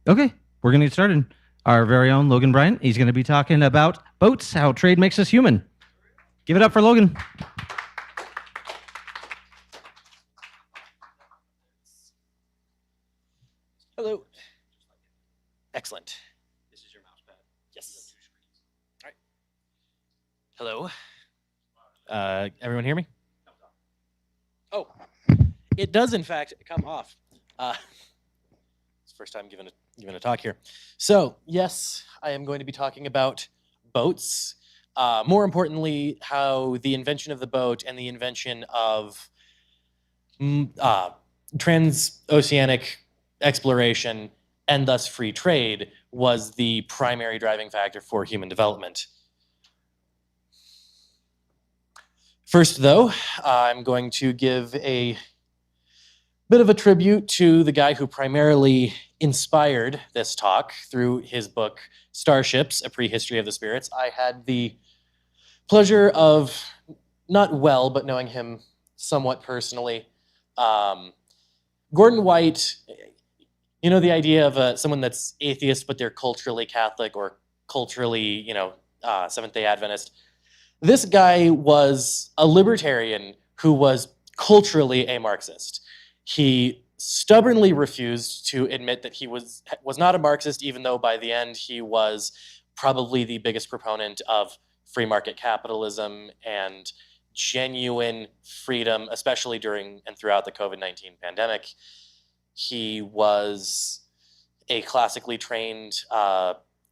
Okay, we're going to get started. Our very own Logan Bryant, he's going to be talking about boats, how trade makes us human. Give it up for Logan. Hello. Excellent. This is your mouse pad. Yes. All right. Hello. Everyone hear me? Oh, it does in fact come off. It's the first time giving a talk here. So yes, I am going to be talking about boats. More importantly, how the invention of the boat and the invention of transoceanic exploration and thus free trade was the primary driving factor for human development. First, though, I'm going to give a bit of a tribute to the guy who primarily inspired this talk through his book, Starships, A Prehistory of the Spirits. I had the pleasure of, not well, but knowing him somewhat personally. Gordon White, you know the idea of someone that's atheist, but they're culturally Catholic or culturally, Seventh-day Adventist. This guy was a libertarian who was culturally a Marxist. He stubbornly refused to admit that he was not a Marxist, even though by the end he was probably the biggest proponent of free market capitalism and genuine freedom, especially during and throughout the COVID-19 pandemic. He was a classically trained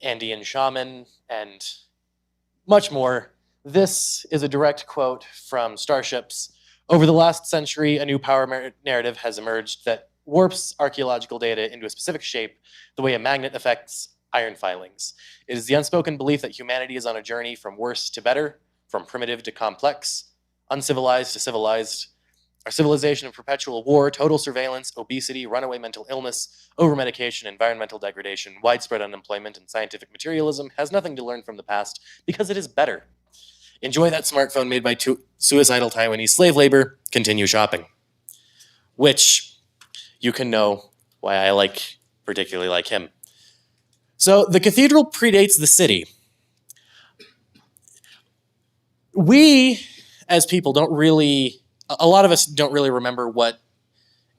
Andean shaman and much more. This is a direct quote from Starships. Over the last century, a new power narrative has emerged that warps archaeological data into a specific shape the way a magnet affects iron filings. It is the unspoken belief that humanity is on a journey from worse to better, from primitive to complex, uncivilized to civilized. Our civilization of perpetual war, total surveillance, obesity, runaway mental illness, over-medication, environmental degradation, widespread unemployment, and scientific materialism has nothing to learn from the past because it is better. Enjoy that smartphone made by suicidal Taiwanese slave labor. Continue shopping. Which you can know why I particularly like him. So the cathedral predates the city. We, as people, a lot of us don't really remember what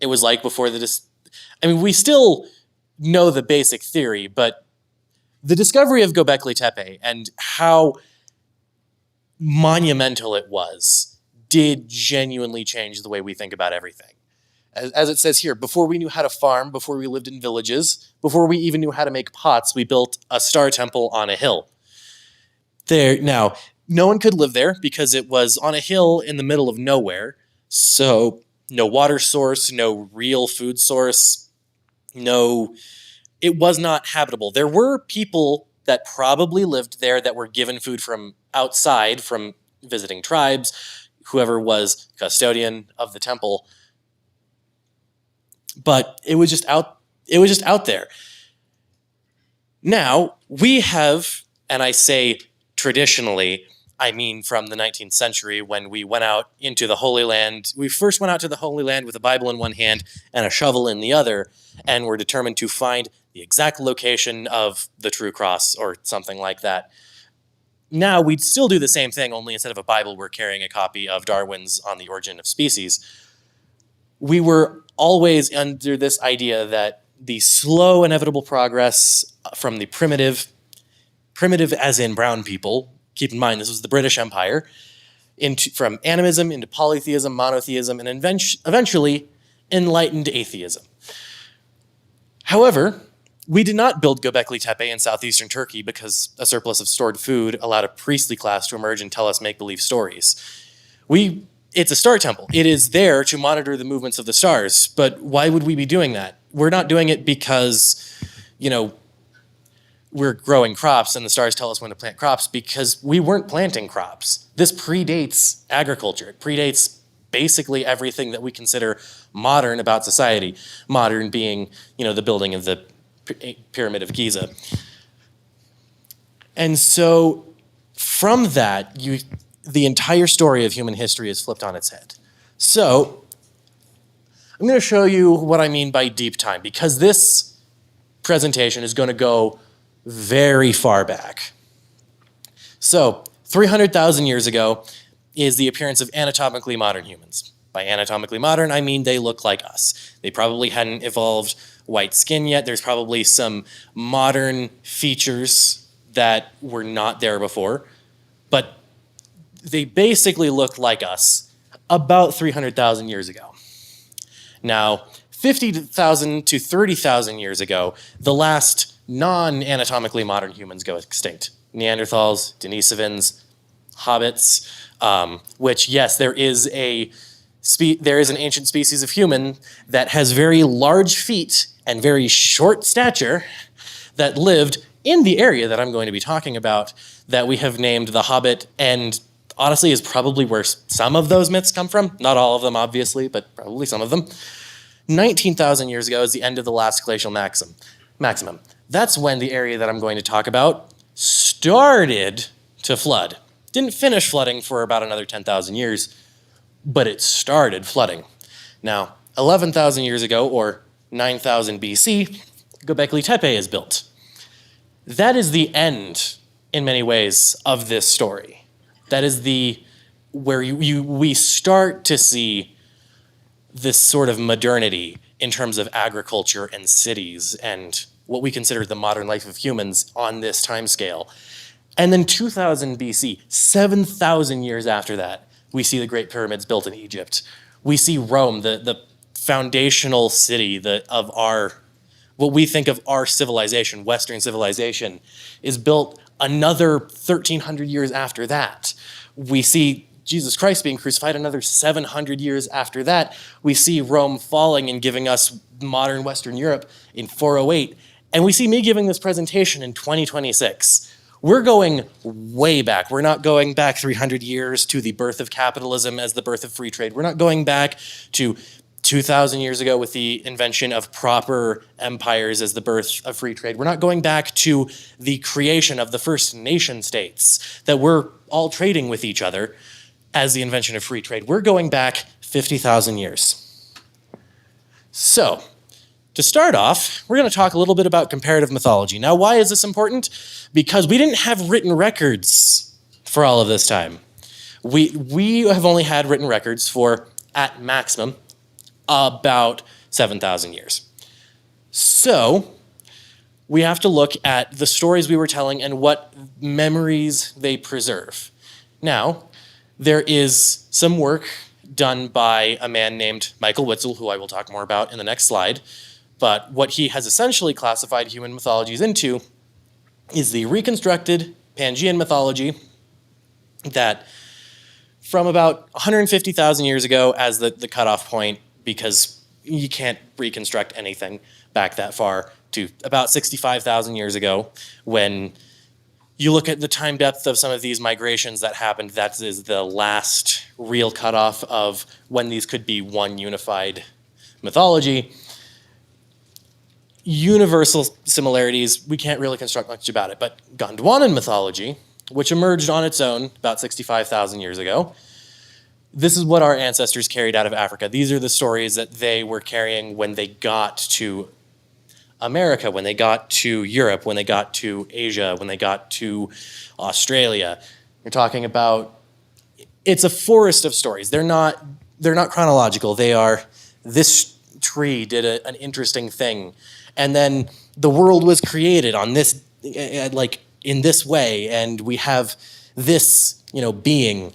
it was like before we still know the basic theory, but the discovery of Göbekli Tepe and how monumental it was did genuinely change the way we think about everything. As it says here, before we knew how to farm, before we lived in villages, before we even knew how to make pots, we built a star temple on a hill. Now, no one could live there because it was on a hill in the middle of nowhere, so no water source, no real food source, it was not habitable. There were people that probably lived there that were given food from outside, from visiting tribes, whoever was custodian of the temple. But it was just out there. Now, we have, and I say traditionally, I mean from the 19th century when we went out into the Holy Land. We first went out to the Holy Land with a Bible in one hand and a shovel in the other, and were determined to find the exact location of the true cross or something like that. Now we'd still do the same thing, only instead of a Bible, we're carrying a copy of Darwin's On the Origin of Species. We were always under this idea that the slow, inevitable progress from the primitive as in brown people, keep in mind this was the British Empire, from animism into polytheism, monotheism, and eventually enlightened atheism. However, we did not build Göbekli Tepe in southeastern Turkey because a surplus of stored food allowed a priestly class to emerge and tell us make-believe stories. It's a star temple. It is there to monitor the movements of the stars, but why would we be doing that? We're not doing it because, we're growing crops and the stars tell us when to plant crops, because we weren't planting crops. This predates agriculture. It predates basically everything that we consider modern about society. Modern being, the building of the Pyramid of Giza. And so from that, the entire story of human history is flipped on its head. So I'm going to show you what I mean by deep time, because this presentation is going to go very far back. So 300,000 years ago is the appearance of anatomically modern humans. By anatomically modern, I mean they look like us. They probably hadn't evolved white skin yet. There's probably some modern features that were not there before, but they basically looked like us about 300,000 years ago. Now, 50,000 to 30,000 years ago, the last non-anatomically modern humans go extinct. Neanderthals, Denisovans, hobbits, which, yes, there is an ancient species of human that has very large feet and very short stature that lived in the area that I'm going to be talking about that we have named the Hobbit, and honestly is probably where some of those myths come from. Not all of them, obviously, but probably some of them. 19,000 years ago is the end of the last glacial maximum. That's when the area that I'm going to talk about started to flood. Didn't finish flooding for about another 10,000 years, but it started flooding. Now, 11,000 years ago, or 9,000 BC, Göbekli Tepe is built. That is the end, in many ways, of this story. That is where we start to see this sort of modernity in terms of agriculture and cities and what we consider the modern life of humans on this time scale. And then 2000 BC, 7,000 years after that, we see the Great Pyramids built in Egypt. We see Rome, the foundational city of what we think of our civilization, Western civilization, is built another 1,300 years after that. We see Jesus Christ being crucified another 700 years after that. We see Rome falling and giving us modern Western Europe in 408. And we see me giving this presentation in 2026. We're going way back. We're not going back 300 years to the birth of capitalism as the birth of free trade. We're not going back to 2,000 years ago with the invention of proper empires as the birth of free trade. We're not going back to the creation of the first nation states that we're all trading with each other as the invention of free trade. We're going back 50,000 years. So, to start off, we're going to talk a little bit about comparative mythology. Now, why is this important? Because we didn't have written records for all of this time. We have only had written records for, at maximum, about 7,000 years. So, we have to look at the stories we were telling and what memories they preserve. Now, there is some work done by a man named Michael Witzel, who I will talk more about in the next slide. But what he has essentially classified human mythologies into is the reconstructed Pangean mythology that from about 150,000 years ago as the cutoff point, because you can't reconstruct anything back that far, to about 65,000 years ago, when you look at the time depth of some of these migrations that happened, that is the last real cutoff of when these could be one unified mythology. Universal similarities, we can't really construct much about it, but Gondwanan mythology, which emerged on its own about 65,000 years ago, this is what our ancestors carried out of Africa. These are the stories that they were carrying when they got to America, when they got to Europe, when they got to Asia, when they got to Australia. You're talking about, it's a forest of stories. They're not chronological. They are, this tree did an interesting thing, and then the world was created on this, like in this way, and we have this, being.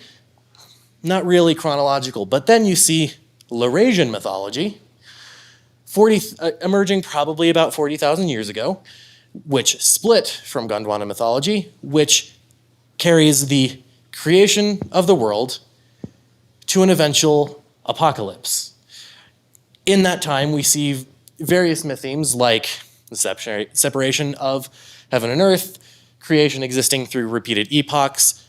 Not really chronological. But then you see Laurasian mythology, emerging probably about 40,000 years ago, which split from Gondwana mythology, which carries the creation of the world to an eventual apocalypse. In that time, we see various myth themes like the separation of heaven and earth, creation existing through repeated epochs,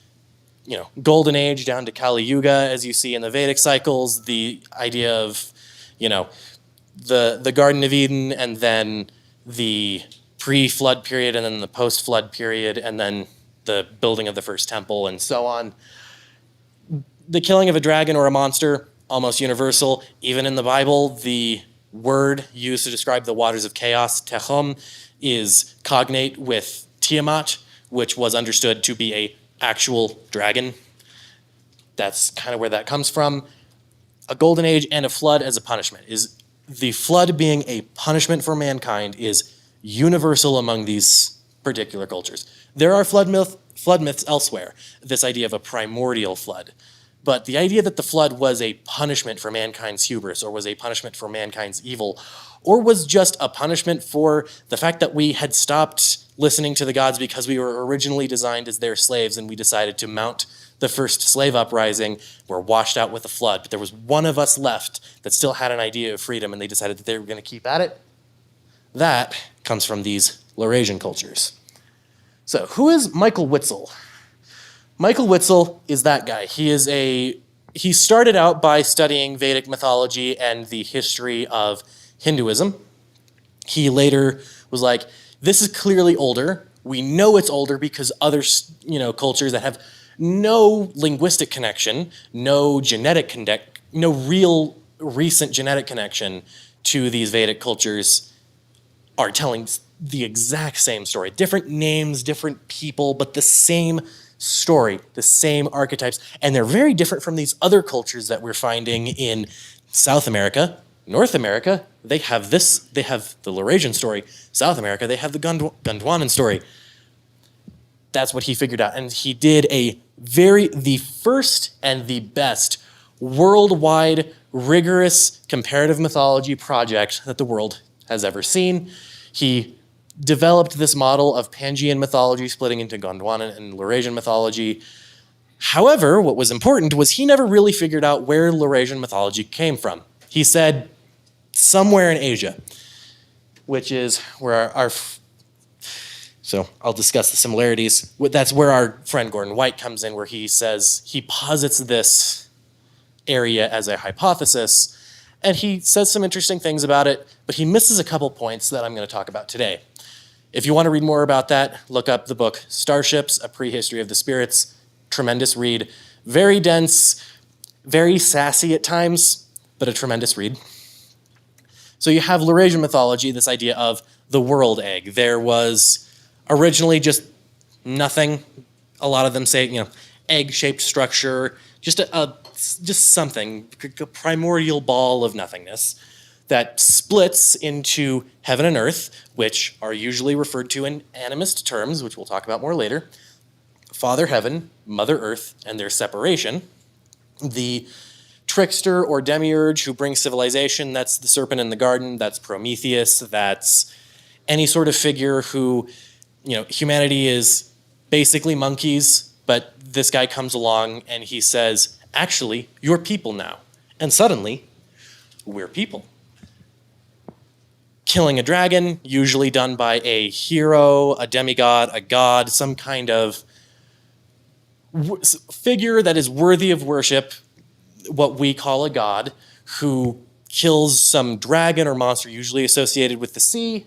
Golden Age down to Kali Yuga, as you see in the Vedic cycles, the idea of, the Garden of Eden, and then the pre-flood period, and then the post-flood period, and then the building of the first temple, and so on. The killing of a dragon or a monster, almost universal. Even in the Bible, the word used to describe the waters of chaos, techom, is cognate with Tiamat, which was understood to be a actual dragon. That's kind of where that comes from. A golden age and a flood as a punishment. Is the flood being a punishment for mankind is universal among these particular cultures. There are flood myths elsewhere, this idea of a primordial flood. But the idea that the flood was a punishment for mankind's hubris, or was a punishment for mankind's evil, or was just a punishment for the fact that we had stopped listening to the gods because we were originally designed as their slaves and we decided to mount the first slave uprising, were washed out with a flood. But there was one of us left that still had an idea of freedom, and they decided that they were going to keep at it. That comes from these Laurasian cultures. So who is Michael Witzel? Michael Witzel is that guy. He started out by studying Vedic mythology and the history of Hinduism. He later was like, this is clearly older. We know it's older because other, cultures that have no linguistic connection, no real recent genetic connection to these Vedic cultures are telling the exact same story. Different names, different people, but the same story, the same archetypes. And they're very different from these other cultures that we're finding in South America. North America, they have the Laurasian story. South America, they have the Gondwanan story. That's what he figured out. And he did the first and the best worldwide, rigorous comparative mythology project that the world has ever seen. He developed this model of Pangean mythology splitting into Gondwanan and Laurasian mythology. However, what was important was he never really figured out where Laurasian mythology came from. He said somewhere in Asia, which is where so I'll discuss the similarities. That's where our friend Gordon White comes in, where he says, he posits this area as a hypothesis, and he says some interesting things about it, but he misses a couple points that I'm going to talk about today. If you want to read more about that, look up the book Starships, A Prehistory of the Spirits. Tremendous read. Very dense, very sassy at times, but a tremendous read. So you have Laurasian mythology, this idea of the world egg. There was originally just nothing. A lot of them say, egg-shaped structure, just something, a primordial ball of nothingness that splits into heaven and earth, which are usually referred to in animist terms, which we'll talk about more later. Father Heaven, Mother Earth, and their separation. The trickster or demiurge who brings civilization, that's the serpent in the garden, that's Prometheus, that's any sort of figure who, humanity is basically monkeys, but this guy comes along and he says, actually, you're people now. And suddenly, we're people. Killing a dragon, usually done by a hero, a demigod, a god, some kind of figure that is worthy of worship, what we call a god, who kills some dragon or monster usually associated with the sea.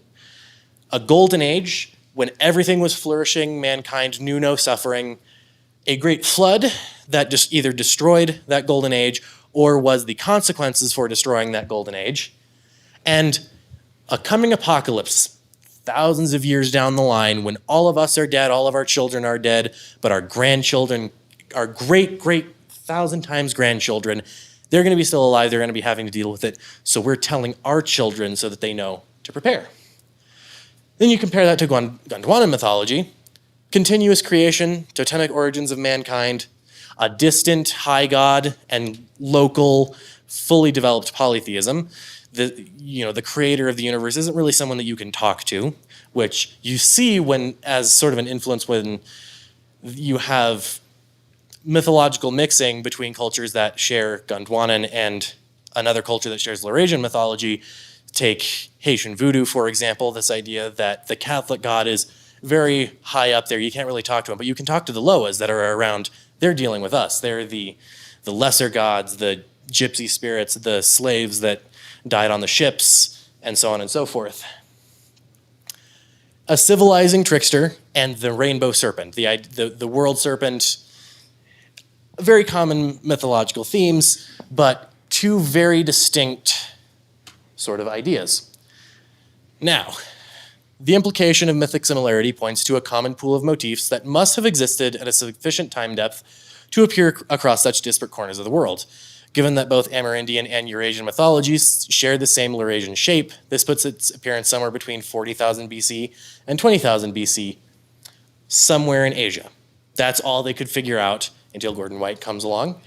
A golden age, when everything was flourishing, mankind knew no suffering. A great flood that just either destroyed that golden age or was the consequences for destroying that golden age. And a coming apocalypse, thousands of years down the line, when all of us are dead, all of our children are dead, but our grandchildren, our great 1,000 times grandchildren, they're going to be still alive, they're going to be having to deal with it. So we're telling our children so that they know to prepare. Then you compare that to Gondwanan mythology, continuous creation, totemic origins of mankind, a distant high god, and local, fully developed polytheism. The creator of the universe isn't really someone that you can talk to, which you see as sort of an influence when you have mythological mixing between cultures that share Gondwanan and another culture that shares Laurasian mythology. Take Haitian voodoo, for example, this idea that the Catholic God is very high up there. You can't really talk to him, but you can talk to the Loas that are around. They're dealing with us. They're the lesser gods, the gypsy spirits, the slaves that died on the ships, and so on and so forth. A civilizing trickster and the rainbow serpent, the world serpent, very common mythological themes, but two very distinct sort of ideas. Now, The implication of mythic similarity points to a common pool of motifs that must have existed at a sufficient time depth to appear across such disparate corners of the world. Given that both Amerindian and Eurasian mythologies share the same Laurasian shape, this puts its appearance somewhere between 40,000 BC and 20,000 BC, somewhere in Asia. That's all they could figure out until Gordon White comes along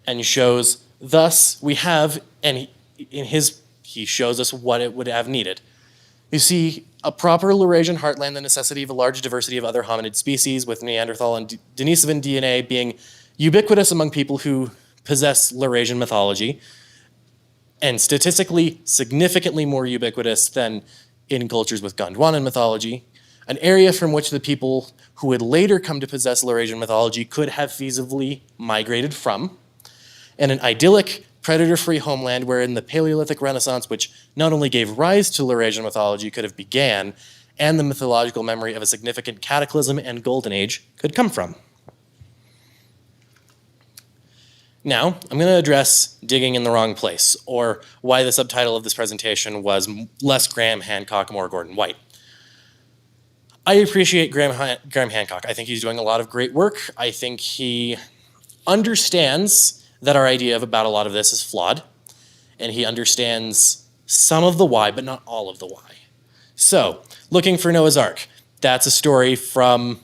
and shows, thus we have, and he shows us what it would have needed. You see, a proper Laurasian heartland, the necessity of a large diversity of other hominid species, with Neanderthal and Denisovan DNA being ubiquitous among people who possess Laurasian mythology, and statistically significantly more ubiquitous than in cultures with Gondwanan mythology, an area from which the people who would later come to possess Laurasian mythology could have feasibly migrated from, and an idyllic, predator-free homeland wherein the Paleolithic Renaissance, which not only gave rise to Laurasian mythology, could have began, and the mythological memory of a significant cataclysm and golden age could come from. Now, I'm going to address digging in the wrong place, or why the subtitle of this presentation was less Graham Hancock, more Gordon White. I appreciate Graham Hancock. I think he's doing a lot of great work. I think he understands that our idea about a lot of this is flawed, and he understands some of the why, but not all of the why. So, looking for Noah's Ark. That's a story from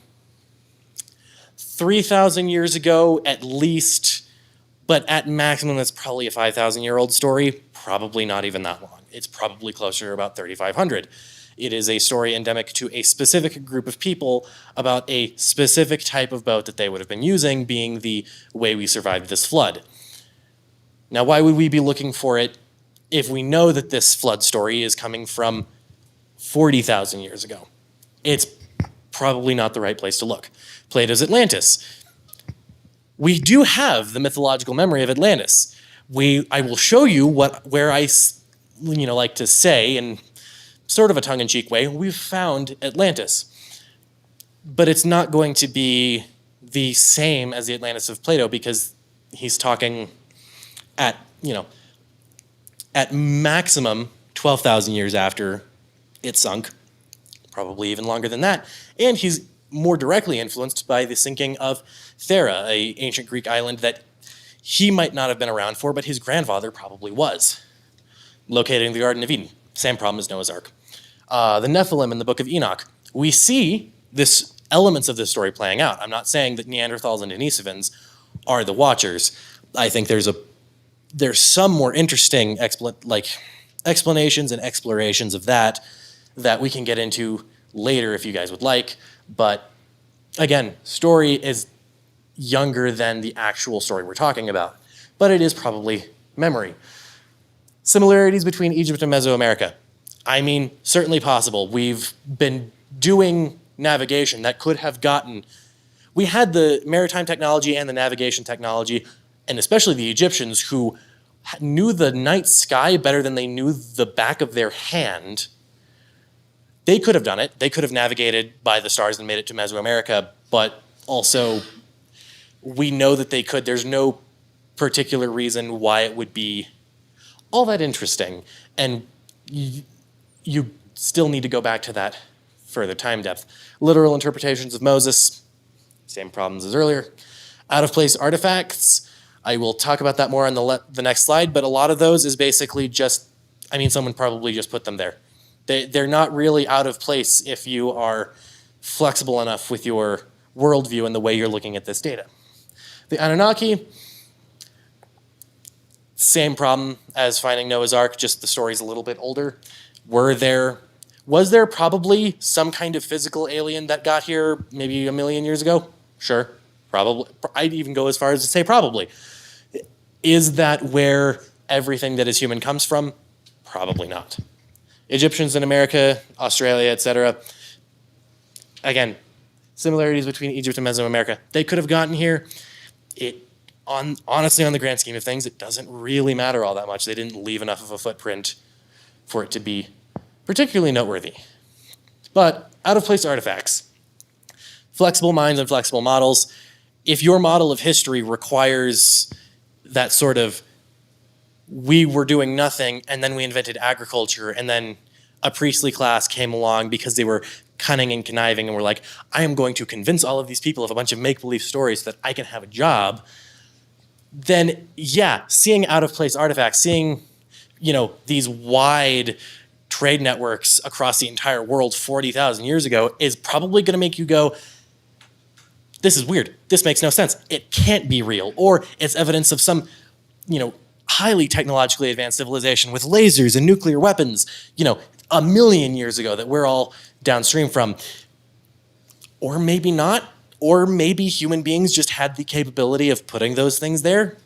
3,000 years ago at least, but at maximum that's probably a 5,000-year-old story, probably not even that long. It's probably closer to about 3,500. It is a story endemic to a specific group of people about a specific type of boat that they would have been using, being the way we survived this flood. Now, why would we be looking for it if we know that this flood story is coming from 40,000 years ago? It's probably not the right place to look. Plato's Atlantis. We do have the mythological memory of Atlantis. I will show you where I like to say, in sort of a tongue-in-cheek way, we've found Atlantis. But it's not going to be the same as the Atlantis of Plato, because he's talking at maximum 12,000 years after it sunk, probably even longer than that. And he's more directly influenced by the sinking of Thera, an ancient Greek island that he might not have been around for, but his grandfather probably was, located in the Garden of Eden. Same problem as Noah's Ark. The Nephilim in the Book of Enoch. We see elements of this story playing out. I'm not saying that Neanderthals and Denisovans are the Watchers. I think there's some more interesting explanations and explorations of that we can get into later if you guys would like. But again, story is younger than the actual story we're talking about, but it is probably memory. Similarities between Egypt and Mesoamerica. I mean, certainly possible. We've been doing navigation that could have we had the maritime technology and the navigation technology, and especially the Egyptians, who knew the night sky better than they knew the back of their hand. They could have done it. They could have navigated by the stars and made it to Mesoamerica, but also we know that they could. There's no particular reason why it would be all that interesting. And you still need to go back to that further time depth. Literal interpretations of Moses, same problems as earlier. Out-of-place artifacts, I will talk about that more on the next slide, but a lot of those is basically someone probably just put them there. They're not really out of place if you are flexible enough with your worldview and the way you're looking at this data. The Anunnaki, same problem as finding Noah's Ark, just the story's a little bit older. Was there probably some kind of physical alien that got here maybe 1 million years ago? Sure, probably. I'd even go as far as to say probably. Is that where everything that is human comes from? Probably not. Egyptians in America, Australia, etc. Again, similarities between Egypt and Mesoamerica. They could have gotten here. Honestly, on the grand scheme of things, it doesn't really matter all that much. They didn't leave enough of a footprint for it to be particularly noteworthy. But out-of-place artifacts. Flexible minds and flexible models. If your model of history requires that sort of, we were doing nothing and then we invented agriculture and then a priestly class came along because they were cunning and conniving and were like, I am going to convince all of these people of a bunch of make-believe stories so that I can have a job, then yeah, seeing out-of-place artifacts, seeing, these wide trade networks across the entire world 40,000 years ago is probably going to make you go, this is weird. This makes no sense. It can't be real. Or it's evidence of some, highly technologically advanced civilization with lasers and nuclear weapons, a million years ago that we're all downstream from. Or maybe not. Or maybe human beings just had the capability of putting those things there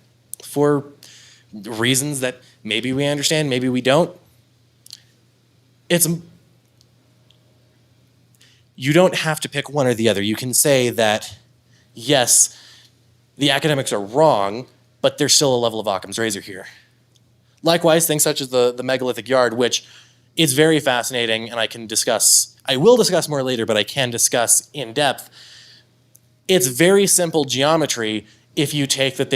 for reasons that maybe we understand, maybe we don't. You don't have to pick one or the other. You can say that, yes, the academics are wrong, but there's still a level of Occam's razor here. Likewise, things such as the megalithic yard, which is very fascinating, and I will discuss more later, but I can discuss in depth. It's very simple geometry if you take that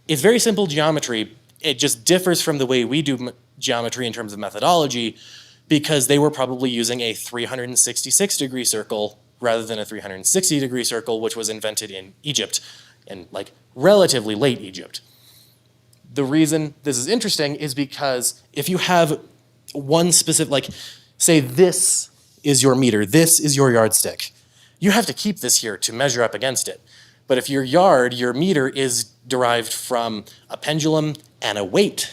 it's very simple geometry. It just differs from the way we do geometry in terms of methodology, because they were probably using a 366-degree circle rather than a 360-degree circle, which was invented in Egypt, in relatively late Egypt. The reason this is interesting is because if you have one specific, say this is your meter, this is your yardstick, you have to keep this here to measure up against it. But if your meter is derived from a pendulum and a weight,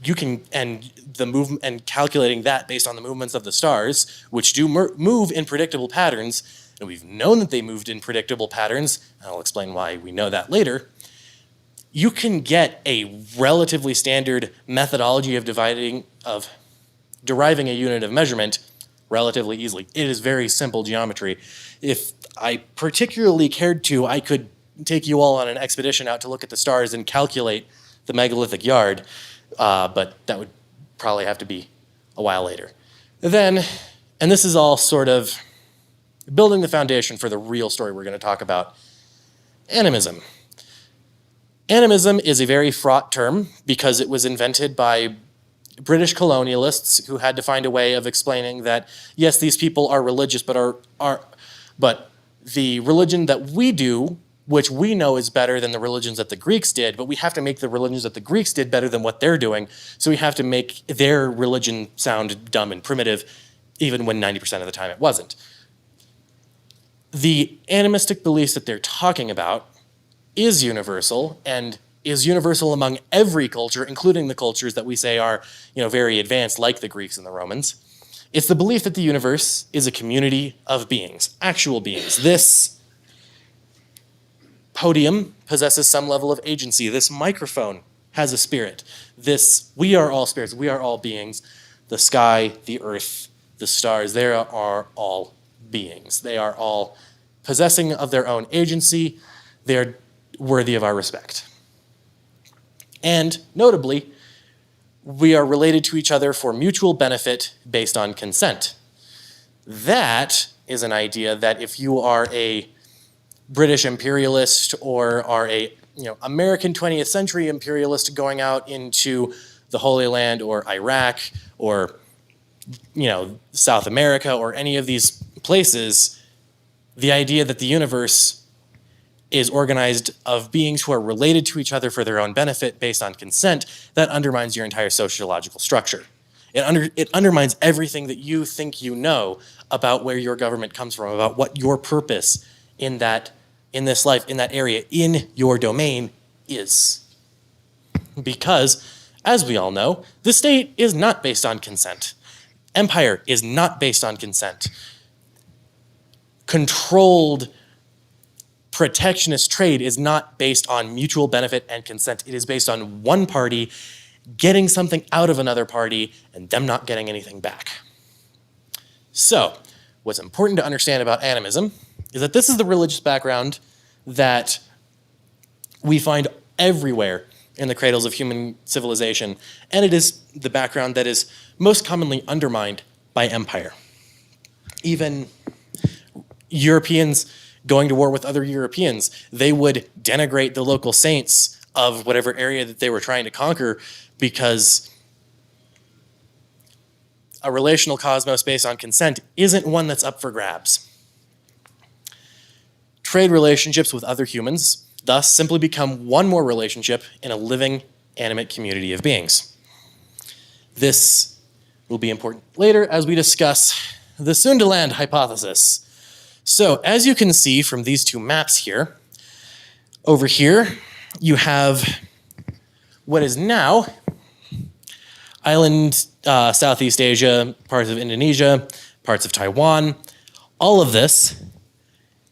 you can, and the movement, and calculating that based on the movements of the stars, which do move in predictable patterns, and we've known that they moved in predictable patterns, and I'll explain why we know that later, you can get a relatively standard methodology of deriving a unit of measurement relatively easily. It is very simple geometry. If I particularly cared to, I could take you all on an expedition out to look at the stars and calculate the megalithic yard, but that would probably have to be a while later. Then, and this is all sort of building the foundation for the real story we're going to talk about, animism. Animism is a very fraught term because it was invented by British colonialists who had to find a way of explaining that, yes, these people are religious, but the religion that we do, which we know is better than the religions that the Greeks did, but we have to make the religions that the Greeks did better than what they're doing, so we have to make their religion sound dumb and primitive, even when 90% of the time it wasn't. The animistic beliefs that they're talking about is universal, and is universal among every culture, including the cultures that we say are, very advanced, like the Greeks and the Romans. It's the belief that the universe is a community of beings, actual beings. This podium possesses some level of agency. This microphone has a spirit. We are all spirits. We are all beings. The sky, the earth, the stars, they are all beings. They are all possessing of their own agency. They're worthy of our respect. And notably, we are related to each other for mutual benefit based on consent. That is an idea that if you are a British imperialist or are a American 20th century imperialist going out into the Holy Land or Iraq or South America or any of these places, the idea that the universe is organized of beings who are related to each other for their own benefit based on consent, that undermines your entire sociological structure. It undermines everything that you think you know about where your government comes from, about what your purpose in this life, in that area, in your domain is. Because, as we all know, the state is not based on consent. Empire is not based on consent. Controlled protectionist trade is not based on mutual benefit and consent. It is based on one party getting something out of another party and them not getting anything back. So, what's important to understand about animism is that this is the religious background that we find everywhere in the cradles of human civilization, and it is the background that is most commonly undermined by empire. Even Europeans going to war with other Europeans, they would denigrate the local saints of whatever area that they were trying to conquer because a relational cosmos based on consent isn't one that's up for grabs. Trade relationships with other humans thus simply become one more relationship in a living, animate community of beings. This will be important later as we discuss the Sundaland hypothesis. So, as you can see from these two maps here, over here you have what is now island Southeast Asia, parts of Indonesia, parts of Taiwan. All of this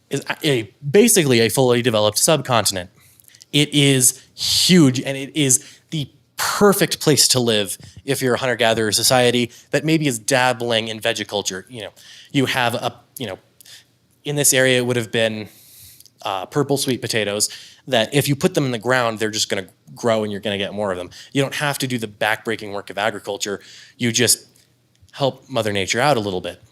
is basically a fully developed subcontinent. It is huge, and it is the perfect place to live if you're a hunter-gatherer society that maybe is dabbling in vegiculture. You have in this area it would have been purple sweet potatoes that if you put them in the ground, they're just going to grow and you're going to get more of them. You don't have to do the backbreaking work of agriculture. You just help Mother Nature out a little bit.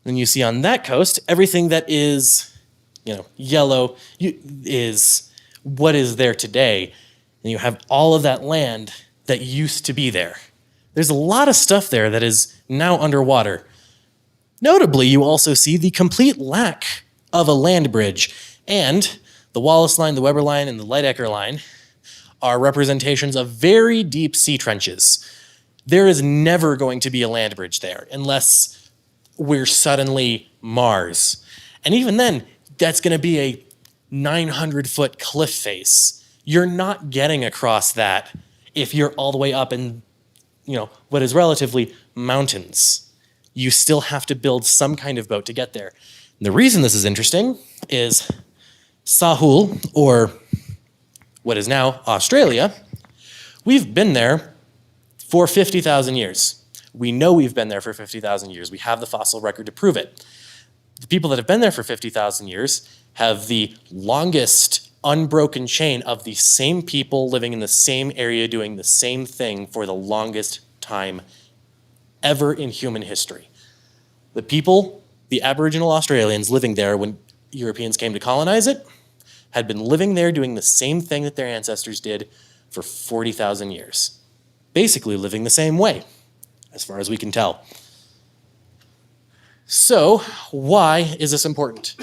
Then you see on that coast, everything that is, yellow is what is there today. And you have all of that land that used to be there. There's a lot of stuff there that is now underwater. Notably, you also see the complete lack of a land bridge. And the Wallace Line, the Weber Line, and the Lydecker Line are representations of very deep sea trenches. There is never going to be a land bridge there unless we're suddenly Mars. And even then, that's going to be a 900-foot cliff face. You're not getting across that if you're all the way up in, what is relatively mountains. You still have to build some kind of boat to get there. And the reason this is interesting is Sahul, or what is now Australia, we've been there for 50,000 years. We know we've been there for 50,000 years. We have the fossil record to prove it. The people that have been there for 50,000 years have the longest unbroken chain of the same people living in the same area doing the same thing for the longest time ever in human history. The people, the Aboriginal Australians living there when Europeans came to colonize it, had been living there doing the same thing that their ancestors did for 40,000 years. Basically living the same way, as far as we can tell. So, why is this important?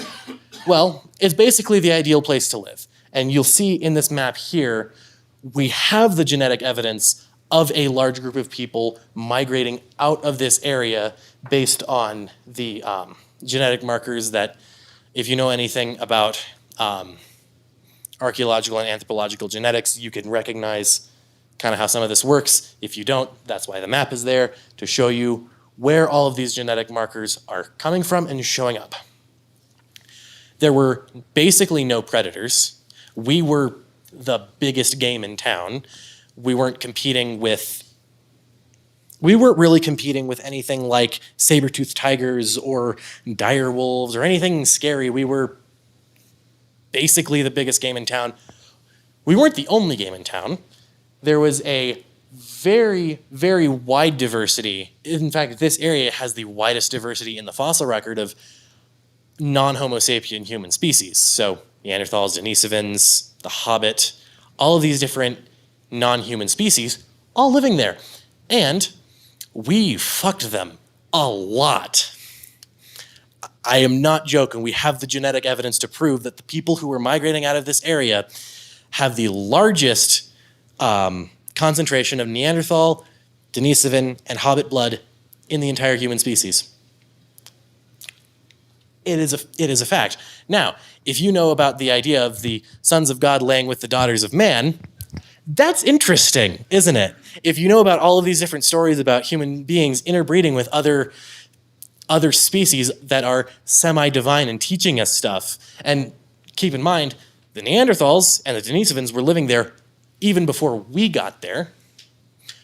Well, it's basically the ideal place to live. And you'll see in this map here, we have the genetic evidence of a large group of people migrating out of this area based on the genetic markers that, if you know anything about archaeological and anthropological genetics, you can recognize kind of how some of this works. If you don't, that's why the map is there, to show you where all of these genetic markers are coming from and showing up. There were basically no predators. We were the biggest game in town. We weren't really competing with anything like saber-toothed tigers or dire wolves or anything scary. We were basically the biggest game in town. We weren't the only game in town. There was a very, very wide diversity. In fact, this area has the widest diversity in the fossil record of non-Homo sapien human species. So Neanderthals, Denisovans, the Hobbit, all of these different non-human species, all living there. And we fucked them a lot. I am not joking. We have the genetic evidence to prove that the people who were migrating out of this area have the largest concentration of Neanderthal, Denisovan, and Hobbit blood in the entire human species. It is a fact. Now, if you know about the idea of the sons of God laying with the daughters of man, that's interesting, isn't it? If you know about all of these different stories about human beings interbreeding with other species that are semi-divine and teaching us stuff, and keep in mind, the Neanderthals and the Denisovans were living there even before we got there,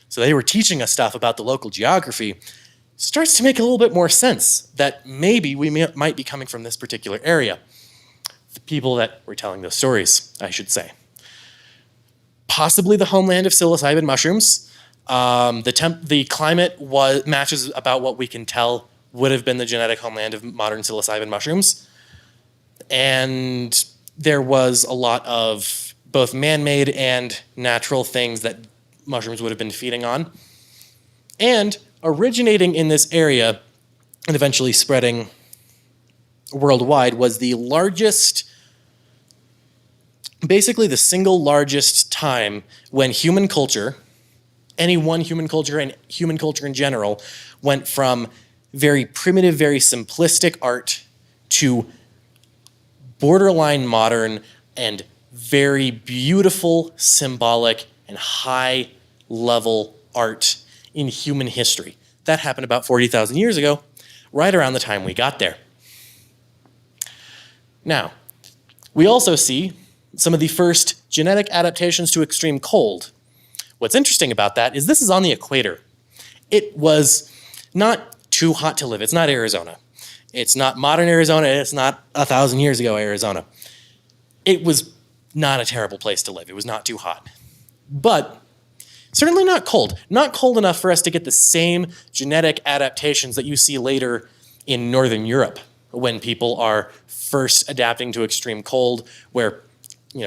so they were teaching us stuff about the local geography, starts to make a little bit more sense that maybe we might be coming from this particular area. The people that were telling those stories, I should say. Possibly the homeland of psilocybin mushrooms. The climate matches about what we can tell would have been the genetic homeland of modern psilocybin mushrooms. And there was a lot of both man-made and natural things that mushrooms would have been feeding on. And originating in this area and eventually spreading worldwide was the largest, basically the single largest time when human culture, any one human culture and human culture in general, went from very primitive, very simplistic art to borderline modern and very beautiful, symbolic, and high-level art in human history. That happened about 40,000 years ago, right around the time we got there. Now, we also see some of the first genetic adaptations to extreme cold. What's interesting about that is this is on the equator. It was not too hot to live. It's not Arizona. It's not modern Arizona. It's not 1,000 years ago Arizona. It was not a terrible place to live. It was not too hot. But certainly not cold. Not cold enough for us to get the same genetic adaptations that you see later in Northern Europe when people are first adapting to extreme cold, where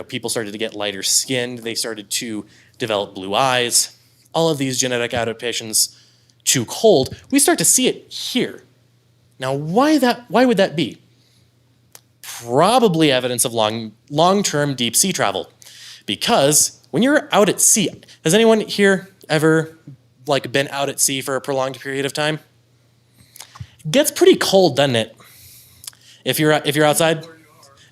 people started to get lighter skinned, they started to develop blue eyes. All of these genetic adaptations to cold, we start to see it here. Now, why would that be? Probably evidence of long-term deep sea travel. Because when you're out at sea, has anyone here ever been out at sea for a prolonged period of time? It gets pretty cold, doesn't it? If you're outside,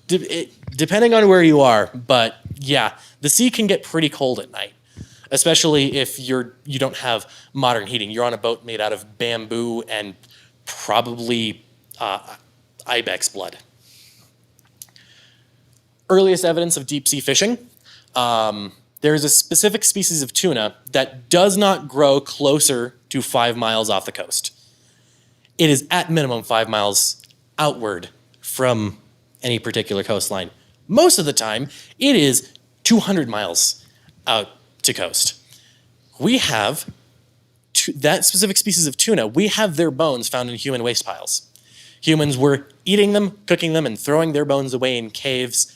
depending on where you are, but yeah, the sea can get pretty cold at night, especially if you don't have modern heating. You're on a boat made out of bamboo and probably ibex blood. Earliest evidence of deep sea fishing. There is a specific species of tuna that does not grow closer to 5 miles off the coast. It is at minimum 5 miles outward from any particular coastline. Most of the time, it is 200 miles out to coast. We have that specific species of tuna, we have their bones found in human waste piles. Humans were eating them, cooking them, and throwing their bones away in caves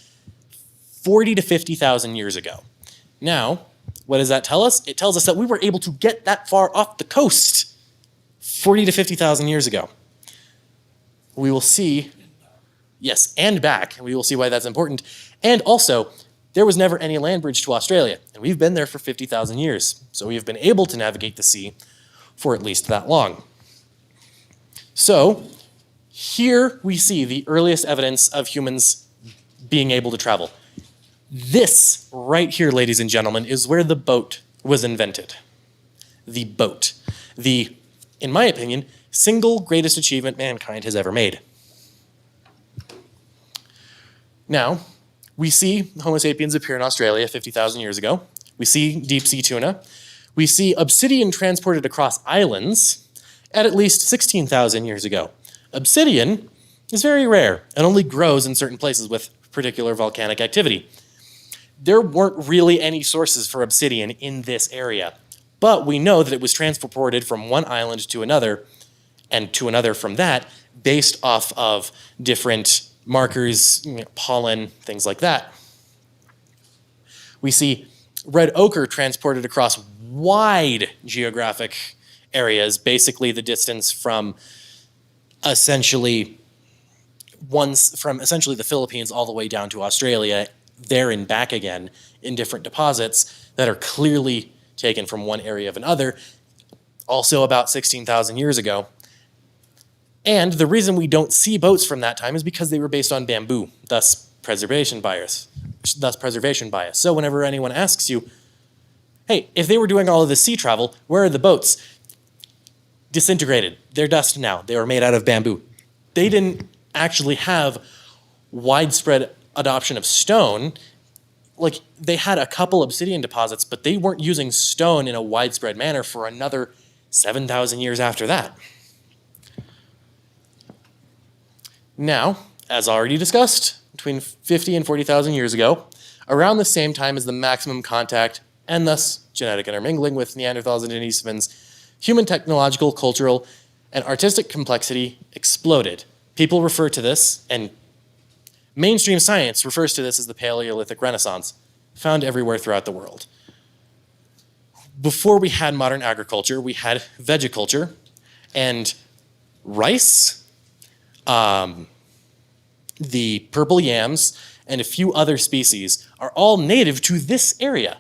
40 to 50,000 years ago. Now, what does that tell us? It tells us that we were able to get that far off the coast 40 to 50,000 years ago. We will see, yes, and back, and we will see why that's important. And also, there was never any land bridge to Australia, and we've been there for 50,000 years, so we have been able to navigate the sea for at least that long. So, here we see the earliest evidence of humans being able to travel. This right here, ladies and gentlemen, is where the boat was invented. The boat. The, in my opinion, single greatest achievement mankind has ever made. Now, we see Homo sapiens appear in Australia 50,000 years ago. We see deep sea tuna. We see obsidian transported across islands at least 16,000 years ago. Obsidian is very rare and only grows in certain places with particular volcanic activity. There weren't really any sources for obsidian in this area, but we know that it was transported from one island to another, and to another from that, based off of different markers, pollen, things like that. We see red ochre transported across wide geographic areas, basically the distance from essentially the Philippines all the way down to Australia, there and back again in different deposits that are clearly taken from one area of another, also about 16,000 years ago. And the reason we don't see boats from that time is because they were based on bamboo, thus preservation bias. So whenever anyone asks you, hey, if they were doing all of this sea travel, where are the boats? Disintegrated. They're dust now. They were made out of bamboo. They didn't actually have widespread adoption of stone. Like, they had a couple obsidian deposits, but they weren't using stone in a widespread manner for another 7,000 years after that. Now, as already discussed, between 50 and 40,000 years ago, around the same time as the maximum contact and thus genetic intermingling with Neanderthals and Denisovans, human technological, cultural, and artistic complexity exploded. People refer to this, and mainstream science refers to this as the Paleolithic Renaissance, found everywhere throughout the world. before we had modern agriculture, we had vegiculture, and rice, the purple yams, and a few other species are all native to this area.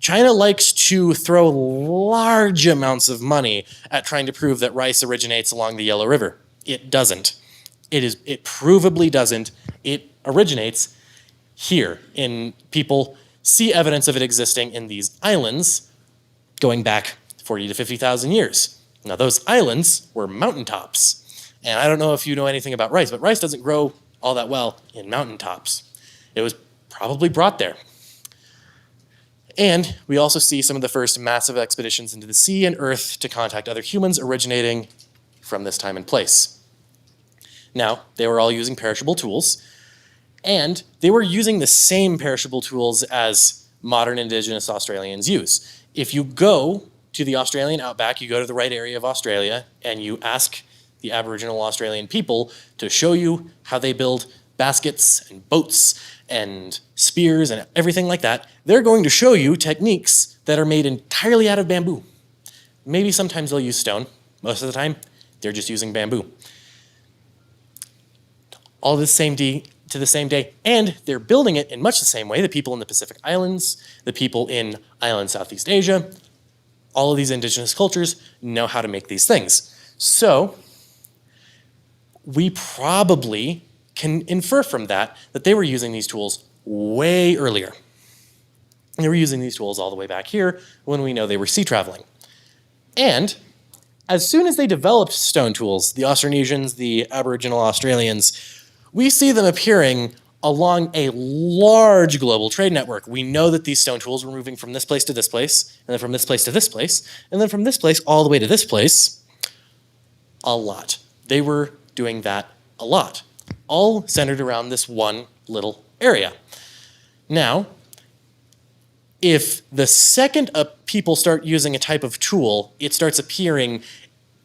China likes to throw large amounts of money at trying to prove that rice originates along the Yellow River. It doesn't. It provably doesn't. It originates here. People see evidence of it existing in these islands going back 40 to 50,000 years. Now, those islands were mountaintops. And I don't know if you know anything about rice, but rice doesn't grow all that well in mountaintops. It was probably brought there. And we also see some of the first massive expeditions into the sea and earth to contact other humans originating from this time and place. Now, they were all using perishable tools, and they were using the same perishable tools as modern indigenous Australians use. If you go to the Australian outback, you go to the right area of Australia, and you ask the Aboriginal Australian people to show you how they build baskets and boats and spears and everything like that, they're going to show you techniques that are made entirely out of bamboo. Maybe sometimes they'll use stone. Most of the time, they're just using bamboo. All to the same day, and they're building it in much the same way. The people in the Pacific Islands, the people in island Southeast Asia, all of these indigenous cultures know how to make these things. So we probably can infer from that they were using these tools way earlier. They were using these tools all the way back here when we know they were sea traveling. And as soon as they developed stone tools, the Austronesians, the Aboriginal Australians, we see them appearing along a large global trade network. We know that these stone tools were moving from this place to this place, and then from this place to this place, and then from this place all the way to this place. A lot. They were doing that a lot, all centered around this one little area. Now, if the second people start using a type of tool, it starts appearing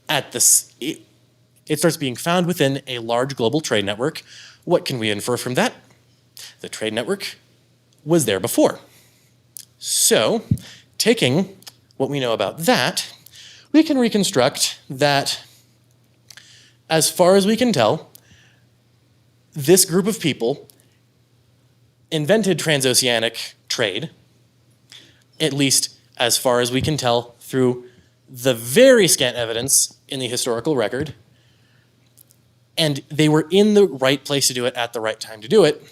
it starts being found within a large global trade network. What can we infer from that? The trade network was there before. So, taking what we know about that, we can reconstruct that, as far as we can tell, this group of people invented transoceanic trade, at least as far as we can tell through the very scant evidence in the historical record, and they were in the right place to do it at the right time to do it.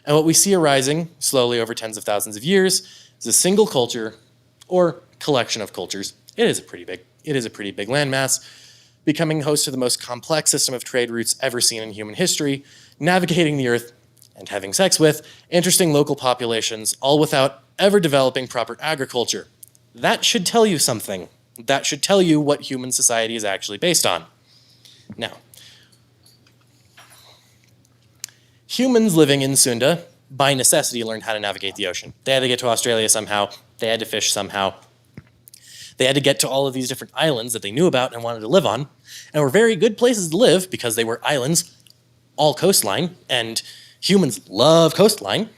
And what we see arising slowly over tens of thousands of years is a single culture or collection of cultures. It is a pretty big landmass, becoming host to the most complex system of trade routes ever seen in human history, navigating the earth and having sex with interesting local populations, all without ever developing proper agriculture. That should tell you something. That should tell you what human society is actually based on. Now, humans living in Sunda, by necessity, learned how to navigate the ocean. They had to get to Australia somehow. They had to fish somehow. They had to get to all of these different islands that they knew about and wanted to live on, and were very good places to live because they were islands, all coastline, and humans love coastline.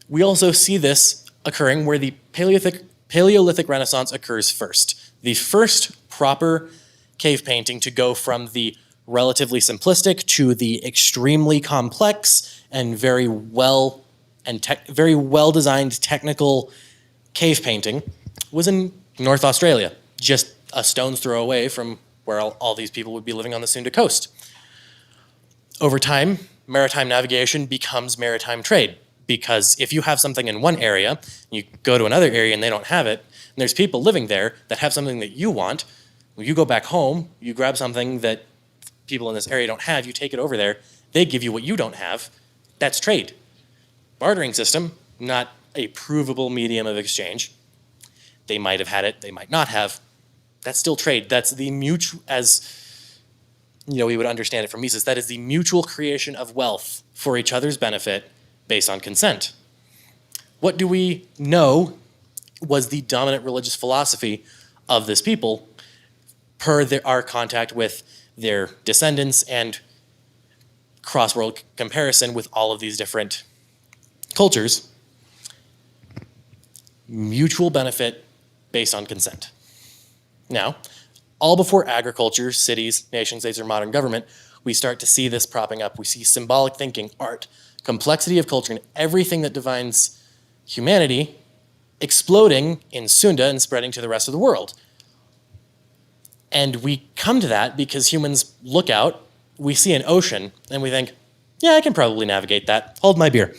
We also see this occurring where the Paleolithic Renaissance occurs first. The first proper cave painting to go from the relatively simplistic to the extremely complex and very well designed technical cave painting was in North Australia, just a stone's throw away from where all these people would be living on the Sunda coast. Over time, maritime navigation becomes maritime trade, because if you have something in one area, you go to another area and they don't have it, and there's people living there that have something that you want, when you go back home, you grab something that people in this area don't have, you take it over there, they give you what you don't have. That's trade. Bartering system, not a provable medium of exchange. They might have had it, they might not have. That's still trade. That's the mutual, as we would understand it from Mises, that is the mutual creation of wealth for each other's benefit based on consent. What do we know was the dominant religious philosophy of this people per our contact with their descendants and cross-world comparison with all of these different cultures? mutual benefit based on consent. Now, all before agriculture, cities, nation states, or modern government, we start to see this propping up. We see symbolic thinking, art, complexity of culture, and everything that defines humanity exploding in Sunda and spreading to the rest of the world. And we come to that because humans look out, we see an ocean, and we think, yeah, I can probably navigate that. Hold my beer.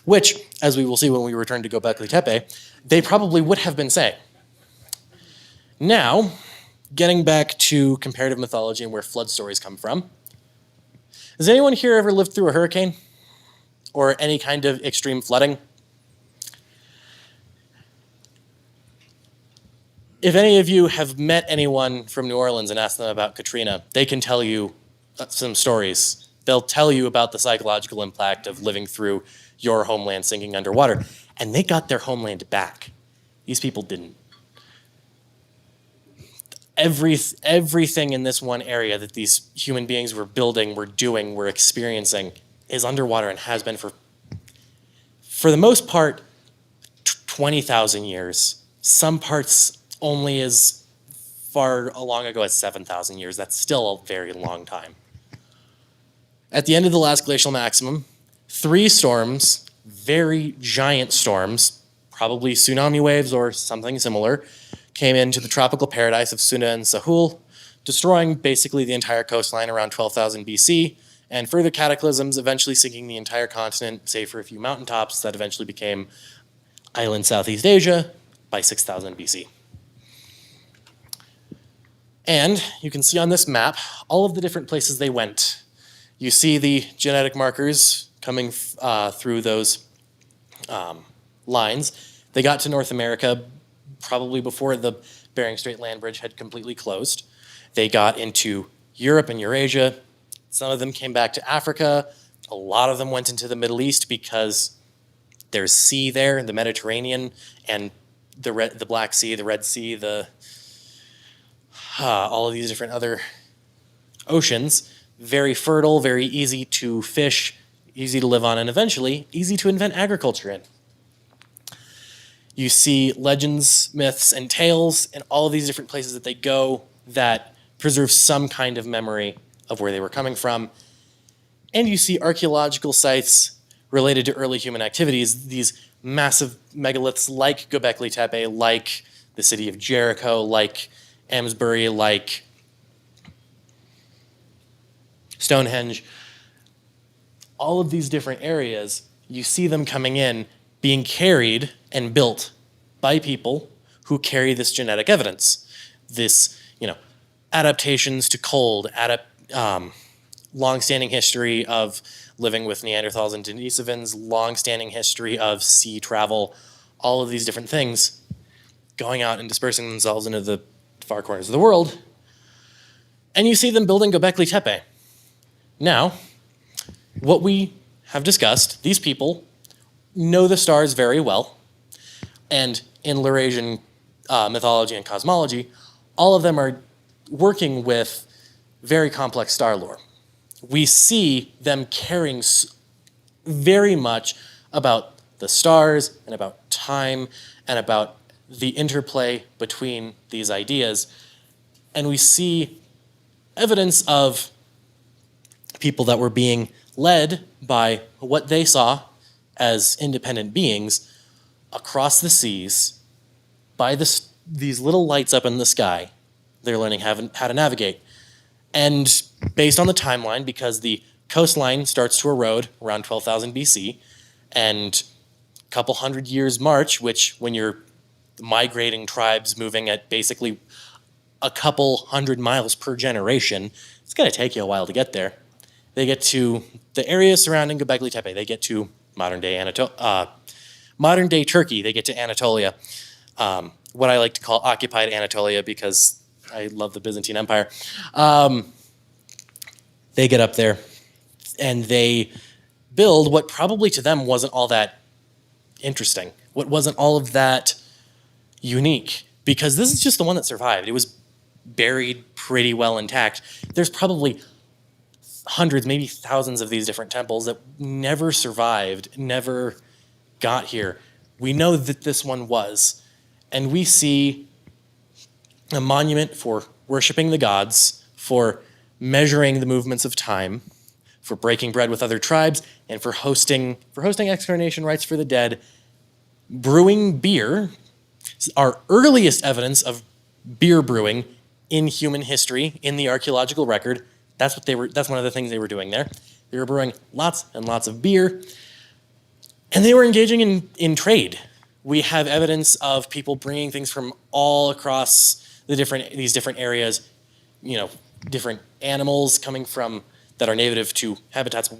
Which, as we will see when we return to Göbekli Tepe, they probably would have been saying. Now, getting back to comparative mythology and where flood stories come from, has anyone here ever lived through a hurricane? Or any kind of extreme flooding? If any of you have met anyone from New Orleans and asked them about Katrina, they can tell you some stories. They'll tell you about the psychological impact of living through your homeland sinking underwater. And they got their homeland back. These people didn't. Everything in this one area that these human beings were building, were doing, were experiencing is underwater and has been for the most part, 20,000 years. Some parts only as far long ago as 7,000 years. That's still a very long time. At the end of the last glacial maximum, 3 storms, very giant storms, probably tsunami waves or something similar, came into the tropical paradise of Sunda and Sahul, destroying basically the entire coastline around 12,000 BC, and further cataclysms eventually sinking the entire continent, save for a few mountaintops that eventually became island Southeast Asia by 6,000 BC. And you can see on this map all of the different places they went. You see the genetic markers coming through those lines. They got to North America probably before the Bering Strait land bridge had completely closed. They got into Europe and Eurasia. Some of them came back to Africa. A lot of them went into the Middle East because there's sea there, the Mediterranean, and the Black Sea, the Red Sea, all of these different other oceans. Very fertile, very easy to fish, easy to live on, and eventually easy to invent agriculture in. You see legends, myths, and tales in all of these different places that they go that preserve some kind of memory of where they were coming from. And you see archaeological sites related to early human activities, these massive megaliths like Göbekli Tepe, like the city of Jericho, like Amesbury, like Stonehenge. All of these different areas, you see them coming in, being carried and built by people who carry this genetic evidence. This, adaptations to cold, long-standing history of living with Neanderthals and Denisovans, long-standing history of sea travel, all of these different things going out and dispersing themselves into the far corners of the world. And you see them building Göbekli Tepe. Now, what we have discussed, these people know the stars very well, and in Laurasian mythology and cosmology, all of them are working with very complex star lore. We see them caring very much about the stars and about time and about the interplay between these ideas. And we see evidence of people that were being led by what they saw as independent beings across the seas by these little lights up in the sky. They're learning how to navigate. And based on the timeline, because the coastline starts to erode around 12,000 BC, and a couple hundred years march, which when you're migrating tribes moving at basically a couple 100 miles per generation, it's going to take you a while to get there. They get to the area surrounding Göbekli Tepe. They get to modern day Turkey. They get to Anatolia, what I like to call occupied Anatolia because I love the Byzantine Empire. They get up there and they build what probably to them wasn't all that interesting, what wasn't all of that unique, because this is just the one that survived. It was buried pretty well intact. There's probably hundreds, maybe thousands of these different temples that never survived, never got here. We know that this one was. And we see a monument for worshiping the gods, for measuring the movements of time, for breaking bread with other tribes, and for hosting excarnation rites for the dead, brewing beer. Our earliest evidence of beer brewing in human history, in the archaeological record. That's one of the things they were doing there. They were brewing lots and lots of beer, and they were engaging in trade. We have evidence of people bringing things from all across these different areas, different animals coming from that are native to habitats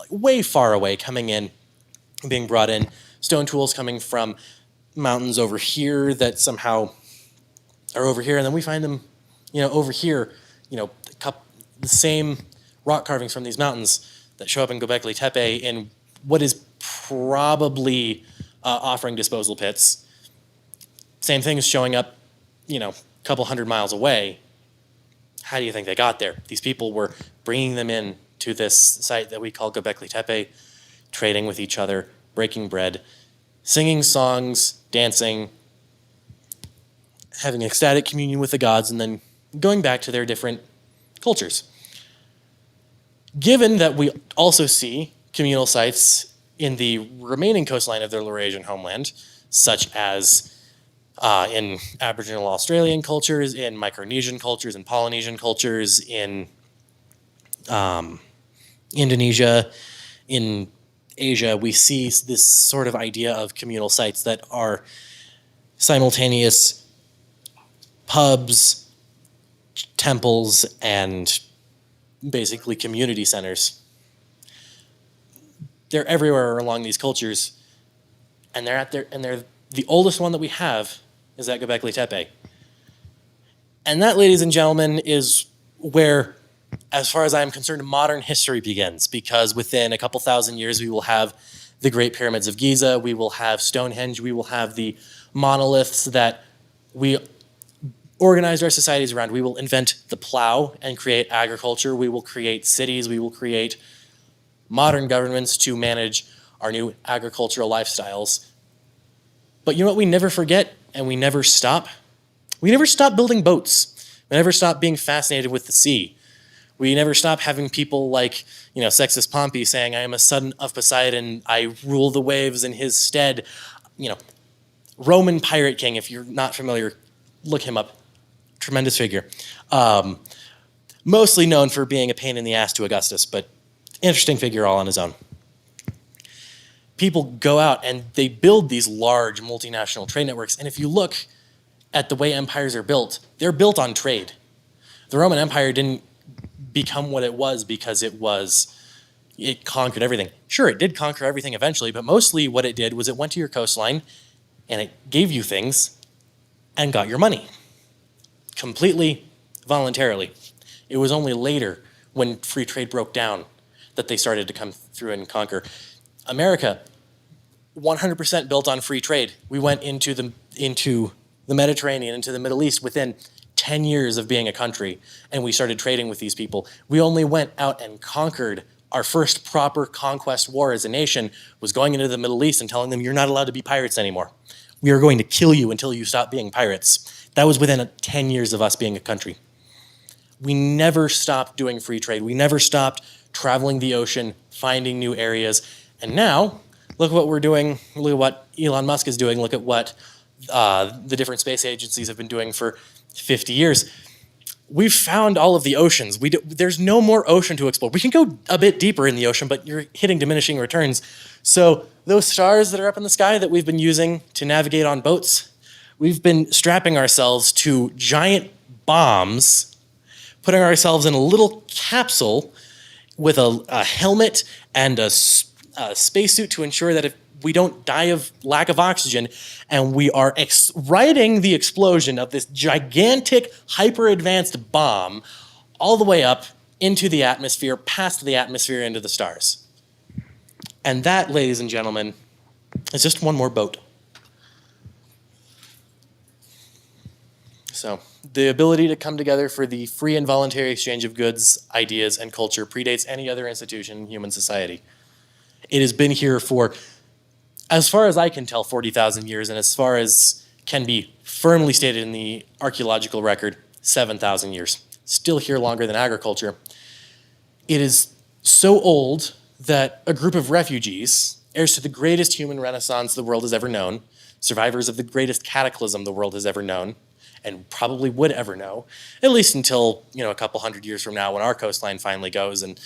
way far away, coming in, being brought in, stone tools coming from mountains over here that somehow are over here, and then we find them, over here, the same rock carvings from these mountains that show up in Göbekli Tepe in what is probably offering disposal pits. Same thing is showing up, a couple hundred miles away. How do you think they got there? These people were bringing them in to this site that we call Göbekli Tepe, trading with each other, breaking bread, singing songs, dancing, having ecstatic communion with the gods, and then going back to their different cultures. Given that we also see communal sites in the remaining coastline of their Laurasian homeland, such as in Aboriginal Australian cultures, in Micronesian cultures, in Polynesian cultures, in Indonesia, in Asia, we see this sort of idea of communal sites that are simultaneous pubs, temples, and basically community centers. They're everywhere along these cultures, and they're the oldest one that we have is at Göbekli Tepe. And that, ladies and gentlemen, is where, as far as I am concerned, modern history begins, because within a couple thousand years we will have the Great Pyramids of Giza, we will have Stonehenge, we will have the monoliths that we organized our societies around. We will invent the plow and create agriculture. We will create cities. We will create modern governments to manage our new agricultural lifestyles. But you know what we never forget and we never stop? We never stop building boats. We never stop being fascinated with the sea. We never stop having people like, Sextus Pompey saying, I am a son of Poseidon, I rule the waves in his stead. Roman pirate king, if you're not familiar, look him up. Tremendous figure. Mostly known for being a pain in the ass to Augustus, but interesting figure all on his own. People go out and they build these large multinational trade networks, and if you look at the way empires are built, they're built on trade. The Roman Empire didn't become what it was because it conquered everything. Sure, it did conquer everything eventually, but mostly what it did was it went to your coastline and it gave you things and got your money. Completely voluntarily. It was only later, when free trade broke down, that they started to come through and conquer. America, 100% built on free trade. We went into the Mediterranean, into the Middle East within 10 years of being a country, and we started trading with these people. We only went out and conquered. Our first proper conquest war as a nation was going into the Middle East and telling them, you're not allowed to be pirates anymore. We are going to kill you until you stop being pirates. That was within 10 years of us being a country. We never stopped doing free trade. We never stopped traveling the ocean, finding new areas. And now, look at what we're doing. Look at what Elon Musk is doing. Look at what the different space agencies have been doing for 50 years. We've found all of the oceans. There's no more ocean to explore. We can go a bit deeper in the ocean, but you're hitting diminishing returns. So those stars that are up in the sky that we've been using to navigate on boats, we've been strapping ourselves to giant bombs, putting ourselves in a little capsule with a helmet and a spacesuit to ensure that if we don't die of lack of oxygen, and we are riding the explosion of this gigantic, hyper-advanced bomb all the way up into the atmosphere, past the atmosphere, into the stars. And that, ladies and gentlemen, is just one more boat. So, the ability to come together for the free and voluntary exchange of goods, ideas, and culture predates any other institution in human society. It has been here for as far as I can tell, 40,000 years, and as far as can be firmly stated in the archaeological record, 7,000 years. Still here longer than agriculture. It is so old that a group of refugees, heirs to the greatest human renaissance the world has ever known, survivors of the greatest cataclysm the world has ever known, and probably would ever know, at least until a couple hundred years from now when our coastline finally goes and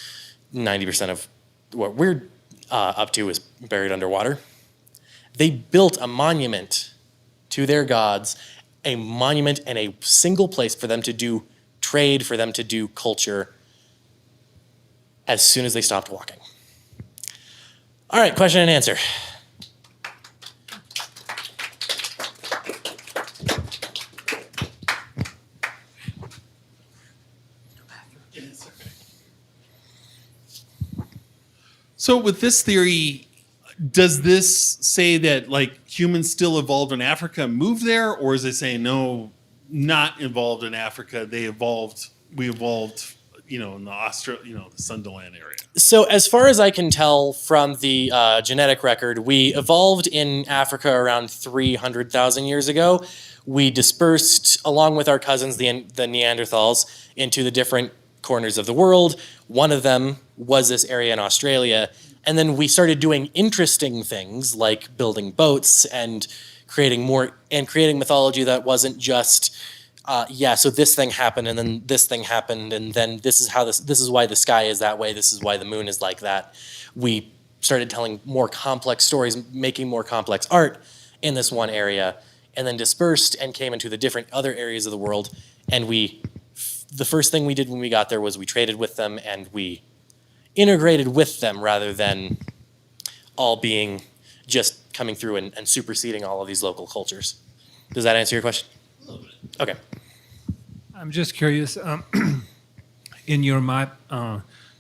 90% of what we're up to is buried underwater. They built a monument to their gods, a monument and a single place for them to do trade, for them to do culture, as soon as they stopped walking. All right, question and answer. So with this theory, does this say that like humans still evolved in Africa and moved there, or is it saying no, not involved in Africa? We evolved, in the the Sunderland area. So as far as I can tell from the genetic record, we evolved in Africa around 300,000 years ago. We dispersed along with our cousins, the Neanderthals, into the different corners of the world. One of them was this area in Australia. And then we started doing interesting things like building boats and creating mythology that wasn't just so this thing happened and then this thing happened and then this is why the sky is that way, this is why the moon is like that. We started telling more complex stories, making more complex art in this one area, and then dispersed and came into the different other areas of the world. And the first thing we did when we got there was we traded with them and we integrated with them rather than all being just coming through and superseding all of these local cultures. Does that answer your question? A little bit. Okay. I'm just curious. In your map,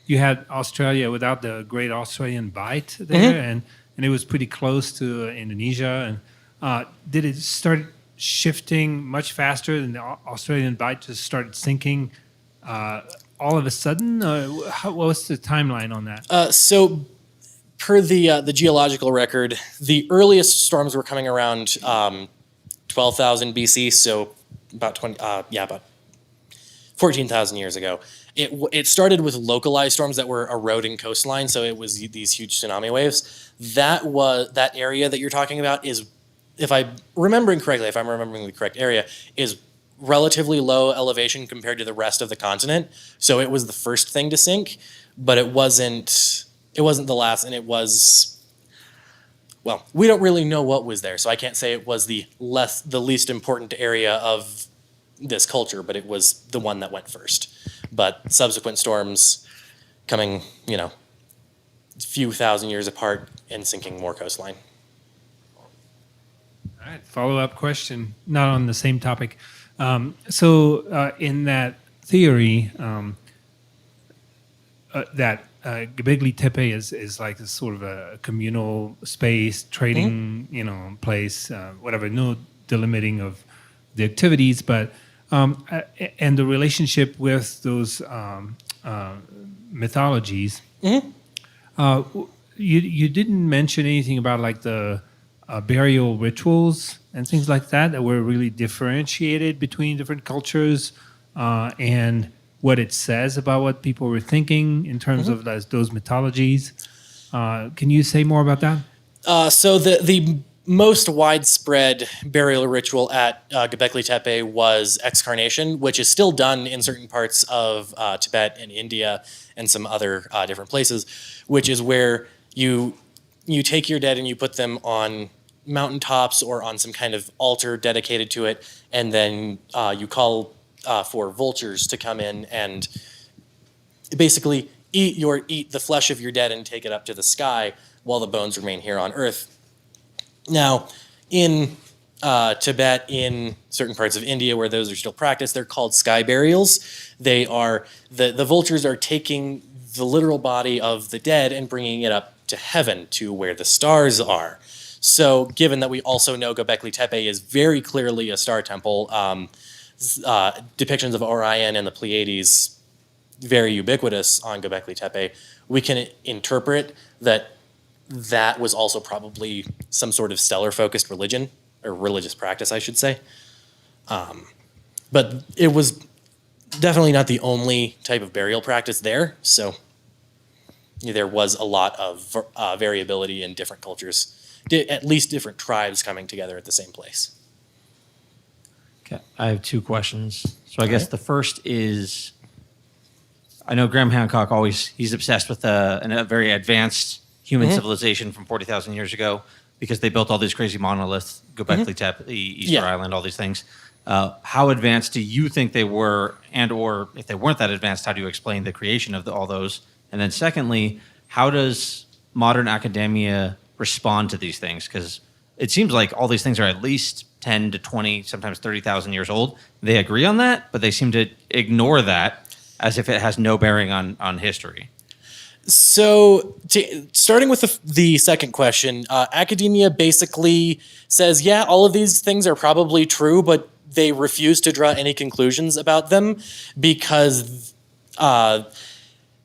you had Australia without the Great Australian Bight there, and it was pretty close to Indonesia. And did it start shifting much faster than the Australian Bight just started sinking all of a sudden? What was the timeline on that? So, per the geological record, the earliest storms were coming around 12,000 BC, so about 14,000 years ago. It started with localized storms that were eroding coastline, so it was these huge tsunami waves. That area that you're talking about is, if I'm remembering the correct area, is relatively low elevation compared to the rest of the continent. So it was the first thing to sink, but it wasn't the last, and we don't really know what was there, so I can't say it was the least important area of this culture, but it was the one that went first. But subsequent storms coming, a few thousand years apart and sinking more coastline. All right, follow-up question, not on the same topic. So in that theory, that Göbekli Tepe is like a sort of a communal space, trading, place, whatever, no delimiting of the activities, but and the relationship with those mythologies. You didn't mention anything about like the burial rituals and things like that were really differentiated between different cultures, and what it says about what people were thinking in terms of those mythologies. Can you say more about that? So the most widespread burial ritual at Göbekli Tepe was excarnation, which is still done in certain parts of Tibet and India and some other different places, which is where you take your dead and you put them on mountaintops or on some kind of altar dedicated to it, and then you call for vultures to come in and basically eat the flesh of your dead and take it up to the sky while the bones remain here on Earth. Now, in Tibet, in certain parts of India where those are still practiced, they're called sky burials. They are the vultures are taking the literal body of the dead and bringing it up to heaven, to where the stars are. So, given that we also know Göbekli Tepe is very clearly a star temple, depictions of Orion and the Pleiades very ubiquitous on Göbekli Tepe, we can interpret that that was also probably some sort of stellar-focused religion, or religious practice, I should say. But it was definitely not the only type of burial practice there, so there was a lot of variability in different cultures, at least different tribes coming together at the same place. Okay, I have two questions. So I guess the first is, I know Graham Hancock he's obsessed with a very advanced human civilization from 40,000 years ago because they built all these crazy monoliths, Göbekli Tepe, Easter Island, all these things. How advanced do you think they were, and or if they weren't that advanced, how do you explain the creation of all those? And then secondly, how does modern academia respond to these things? Because it seems like all these things are at least 10 to 20, sometimes 30,000 years old. They agree on that, but they seem to ignore that as if it has no bearing on history. So, starting with the second question, academia basically says, yeah, all of these things are probably true, but they refuse to draw any conclusions about them because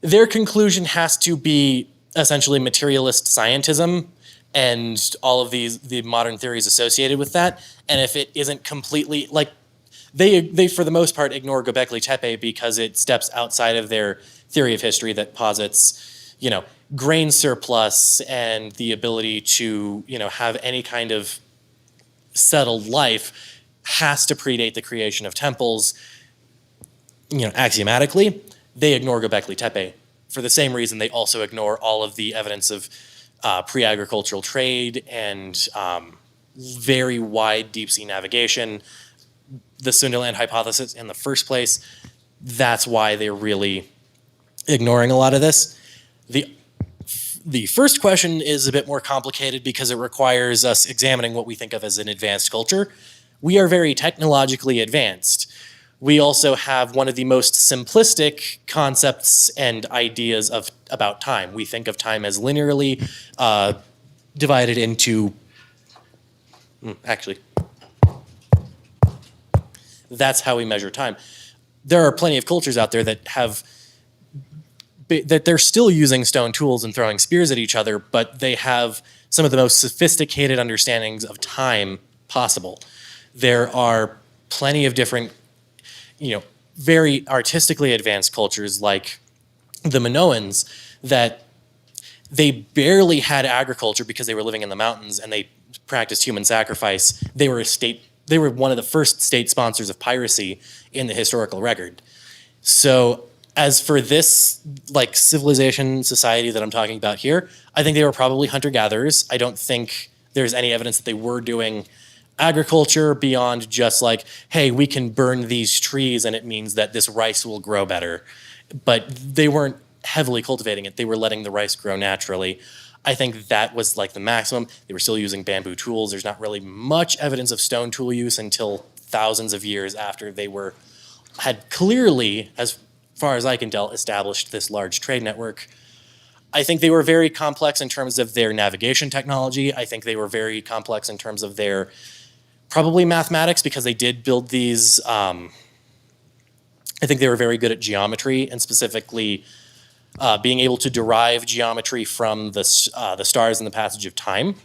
their conclusion has to be essentially materialist scientism and all of the modern theories associated with that. And if it isn't completely, like, they for the most part ignore Göbekli Tepe because it steps outside of their theory of history that posits, grain surplus and the ability to, have any kind of settled life has to predate the creation of temples. Axiomatically, they ignore Göbekli Tepe. For the same reason, they also ignore all of the evidence of pre-agricultural trade and very wide deep-sea navigation. The Sunderland hypothesis in the first place, that's why they're really ignoring a lot of this. The first question is a bit more complicated because it requires us examining what we think of as an advanced culture. We are very technologically advanced. We also have one of the most simplistic concepts and ideas about time. We think of time as linearly divided into, actually, that's how we measure time. There are plenty of cultures out there that they're still using stone tools and throwing spears at each other, but they have some of the most sophisticated understandings of time possible. There are plenty of different, very artistically advanced cultures like the Minoans that they barely had agriculture because they were living in the mountains and they practiced human sacrifice. They were one of the first state sponsors of piracy in the historical record. So as for this civilization society that I'm talking about here, I think they were probably hunter-gatherers. I don't think there's any evidence that they were doing agriculture beyond just hey, we can burn these trees and it means that this rice will grow better. But they weren't heavily cultivating it. They were letting the rice grow naturally. I think that was the maximum. They were still using bamboo tools. There's not really much evidence of stone tool use until thousands of years after they had clearly, as far as I can tell, established this large trade network. I think they were very complex in terms of their navigation technology. I think they were very complex in terms of their probably mathematics because they did build these. I think they were very good at geometry and specifically being able to derive geometry from the stars and the passage of time.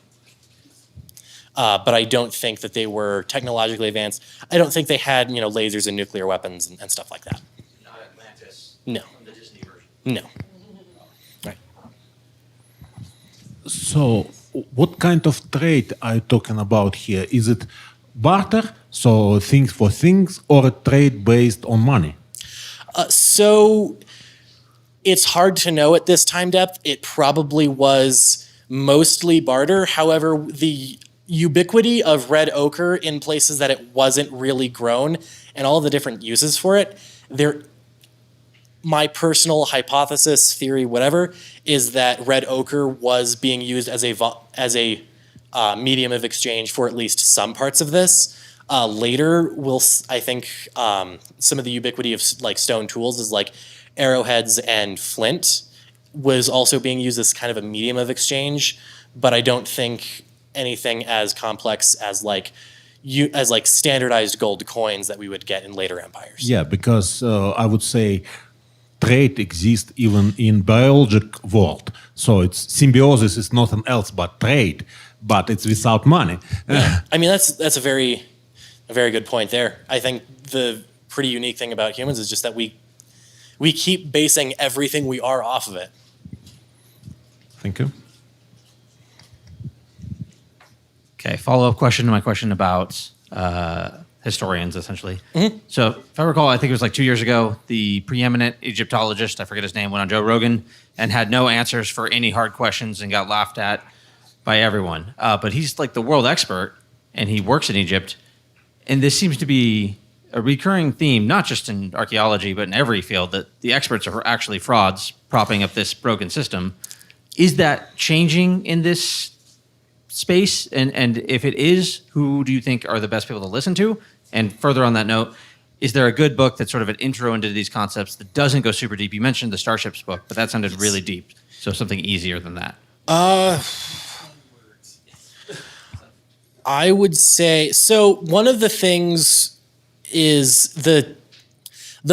But I don't think that they were technologically advanced. I don't think they had lasers and nuclear weapons and stuff like that. Not Atlantis. No. From the Disney version. No. Right. So, what kind of trade are you talking about here? Is it barter, so things for things, or a trade based on money? So it's hard to know at this time depth. It probably was mostly barter. However, the ubiquity of red ochre in places that it wasn't really grown and all the different uses for it, my personal hypothesis, theory, whatever, is that red ochre was being used as a medium of exchange for at least some parts of this. Later, I think some of the ubiquity of stone tools is arrowheads and flint was also being used as kind of a medium of exchange, but I don't think anything as complex as standardized gold coins that we would get in later empires. Yeah, because I would say trade exists even in biologic world. So it's symbiosis is nothing else but trade, but it's without money. I mean, that's a very good point there. I think the pretty unique thing about humans is just that we keep basing everything we are off of it. Thank you. Okay, follow-up question to my question about historians, essentially. So if I recall, I think it was like 2 years ago, the preeminent Egyptologist, I forget his name, went on Joe Rogan and had no answers for any hard questions and got laughed at by everyone. But he's like the world expert, and he works in Egypt. And this seems to be a recurring theme, not just in archaeology, but in every field, that the experts are actually frauds propping up this broken system. Is that changing in this space? And if it is, who do you think are the best people to listen to? And further on that note, is there a good book that's sort of an intro into these concepts that doesn't go super deep? You mentioned the Starships book, but that sounded really deep. So something easier than that. I would say, so one of the things is the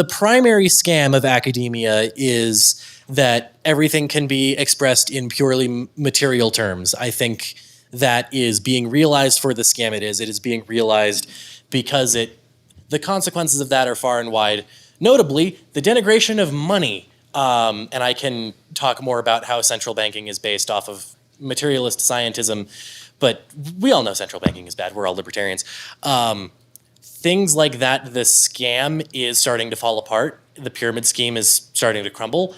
primary scam of academia is that everything can be expressed in purely material terms. I think that is being realized for the scam it is. It is being realized because the consequences of that are far and wide. Notably, the denigration of money. And I can talk more about how central banking is based off of materialist scientism, but we all know central banking is bad. We're all libertarians. Things like that, the scam is starting to fall apart. The pyramid scheme is starting to crumble.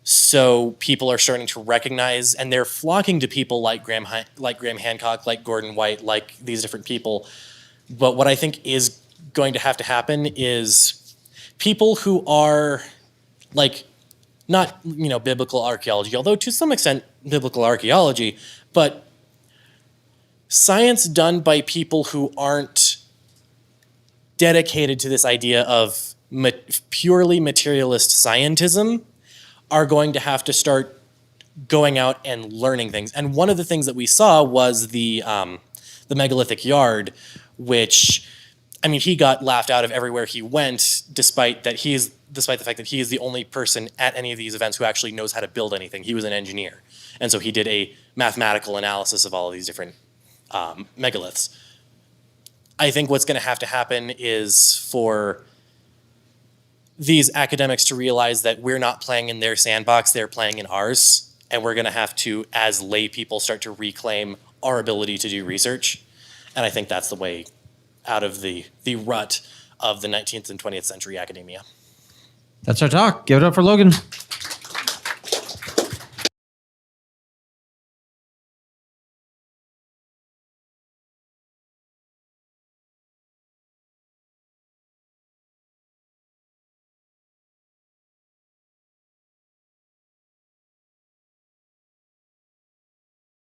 So people are starting to recognize, and they're flocking to people like Graham Hancock, like Gordon White, like these different people. But what I think is going to happen is people who are like, not, biblical archaeology, although to some extent biblical archaeology, but science done by people who aren't dedicated to this idea of purely materialist scientism are going to have to start going out and learning things. And one of the things that we saw was the megalithic yard, which, I mean, he got laughed out of everywhere he went, despite the fact that he is the only person at any of these events who actually knows how to build anything. He was an engineer. And so he did a mathematical analysis of all of these different megaliths. I think what's going to happen is for these academics to realize that we're not playing in their sandbox, they're playing in ours. And we're going to have to, as lay people, start to reclaim our ability to do research. And I think that's the way out of the rut of the 19th and 20th century academia. That's our talk. Give it up for Logan.